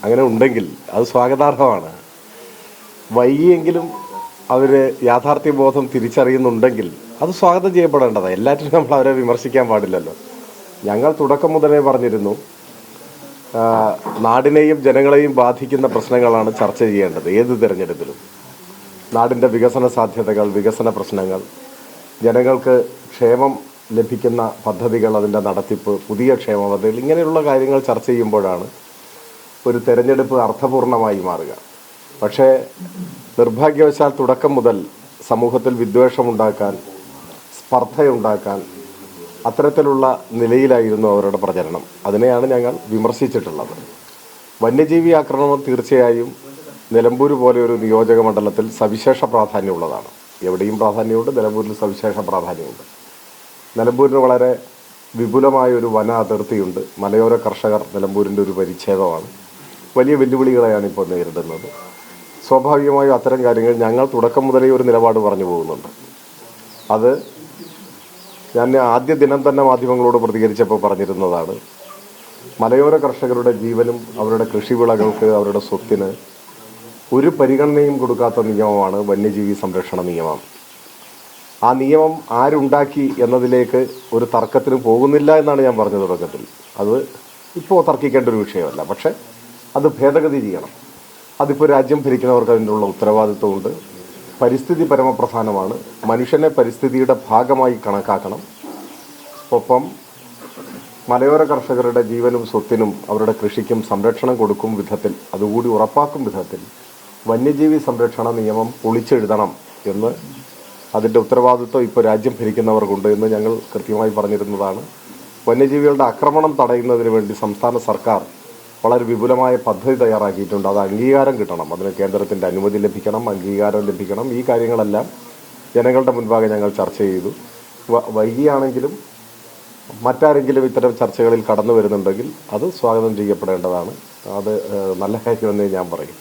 അങ്ങനെ ഉണ്ടെങ്കിൽ അത് സ്വാഗതാർഹമാണ്. വൈകിയെങ്കിലും അവർ യാഥാർത്ഥ്യബോധം തിരിച്ചറിയുന്നുണ്ടെങ്കിൽ അത് സ്വാഗതം ചെയ്യപ്പെടേണ്ടതാണ്. എല്ലാറ്റിനും നമ്മൾ അവരെ വിമർശിക്കാൻ പാടില്ലല്ലോ. ഞങ്ങൾ തുടക്കം മുതലേ പറഞ്ഞിരുന്നു, നാടിനെയും ജനങ്ങളെയും ബാധിക്കുന്ന പ്രശ്നങ്ങളാണ് ചർച്ച ചെയ്യേണ്ടത് ഏത് തിരഞ്ഞെടുപ്പിലും. നാടിൻ്റെ വികസന സാധ്യതകൾ, വികസന പ്രശ്നങ്ങൾ, ജനങ്ങൾക്ക് ക്ഷേമം ലഭിക്കുന്ന പദ്ധതികൾ, അതിൻ്റെ നടത്തിപ്പ്, പുതിയ ക്ഷേമ പദ്ധതികൾ, ഇങ്ങനെയുള്ള കാര്യങ്ങൾ ചർച്ച ചെയ്യുമ്പോഴാണ് ഒരു തെരഞ്ഞെടുപ്പ് അർത്ഥപൂർണമായി മാറുക. പക്ഷേ നിർഭാഗ്യവശാൽ തുടക്കം മുതൽ സമൂഹത്തിൽ വിദ്വേഷമുണ്ടാക്കാൻ, സ്പർദ്ധയുണ്ടാക്കാൻ, അത്തരത്തിലുള്ള നിലയിലായിരുന്നു അവരുടെ പ്രചരണം. അതിനെയാണ് ഞങ്ങൾ വിമർശിച്ചിട്ടുള്ളത്. വന്യജീവി ആക്രമണം തീർച്ചയായും നിലമ്പൂർ പോലെ ഒരു നിയോജക മണ്ഡലത്തിൽ സവിശേഷ പ്രാധാന്യമുള്ളതാണ്. എവിടെയും പ്രാധാന്യമുണ്ട്, നിലമ്പൂരിൽ സവിശേഷ പ്രാധാന്യമുണ്ട്. നിലമ്പൂരിന് വളരെ വിപുലമായൊരു വന അതിർത്തിയുണ്ട്. മലയോര കർഷകർ നിലമ്പൂരിൻ്റെ ഒരു പരിച്ഛേദമാണ്. വലിയ വെല്ലുവിളികളെയാണ് ഇപ്പോൾ നേരിടുന്നത്. സ്വാഭാവികമായും അത്തരം കാര്യങ്ങൾ ഞങ്ങൾ തുടക്കം മുതലേ ഒരു നിലപാട് പറഞ്ഞു പോകുന്നുണ്ട്. അത് ഞാൻ ആദ്യ ദിനം തന്നെ മാധ്യമങ്ങളോട് പ്രതികരിച്ചപ്പോൾ പറഞ്ഞിരുന്നതാണ്. മലയോര കർഷകരുടെ ജീവനും അവരുടെ കൃഷിവിളകൾക്ക്, അവരുടെ സ്വത്തിന് ഒരു പരിഗണനയും കൊടുക്കാത്ത നിയമമാണ് വന്യജീവി സംരക്ഷണ നിയമം. ആ നിയമം ആരുണ്ടാക്കി എന്നതിലേക്ക് ഒരു തർക്കത്തിന് പോകുന്നില്ല എന്നാണ് ഞാൻ പറഞ്ഞ തുടക്കത്തിൽ. അത് ഇപ്പോൾ തർക്കിക്കേണ്ട ഒരു വിഷയമല്ല. പക്ഷേ അത് ഭേദഗതി ചെയ്യണം. അതിപ്പോൾ രാജ്യം ഭരിക്കുന്നവർക്ക് അതിനുള്ള ഉത്തരവാദിത്വമുണ്ട്. പരിസ്ഥിതി പരമപ്രധാനമാണ്. മനുഷ്യനെ പരിസ്ഥിതിയുടെ ഭാഗമായി കണക്കാക്കണം. ഒപ്പം മലയോര കർഷകരുടെ ജീവനും സ്വത്തിനും അവരുടെ കൃഷിക്കും സംരക്ഷണം കൊടുക്കും വിധത്തിൽ, അതുകൂടി ഉറപ്പാക്കും വിധത്തിൽ വന്യജീവി സംരക്ഷണ നിയമം പൊളിച്ചെഴുതണം എന്ന്, അതിൻ്റെ ഉത്തരവാദിത്വം ഇപ്പോൾ രാജ്യം ഭരിക്കുന്നവർക്കുണ്ട് എന്ന് ഞങ്ങൾ കൃത്യമായി പറഞ്ഞിരുന്നതാണ്. വന്യജീവികളുടെ ആക്രമണം തടയുന്നതിന് വേണ്ടി സംസ്ഥാന സർക്കാർ വളരെ വിപുലമായ പദ്ധതി തയ്യാറാക്കിയിട്ടുണ്ട്. അത് അംഗീകാരം കിട്ടണം. അതിന് കേന്ദ്രത്തിൻ്റെ അനുമതി ലഭിക്കണം, അംഗീകാരം ലഭിക്കണം. ഈ കാര്യങ്ങളെല്ലാം ജനങ്ങളുടെ മുൻപാകെ ഞങ്ങൾ ചർച്ച ചെയ്തു. വൈകിയാണെങ്കിലും മറ്റാരെങ്കിലും ഇത്തരം ചർച്ചകളിൽ കടന്നു വരുന്നുണ്ടെങ്കിൽ അത് സ്വാഗതം ചെയ്യപ്പെടേണ്ടതാണ്. അത് നല്ല കാര്യമെന്നേ ഞാൻ പറയും.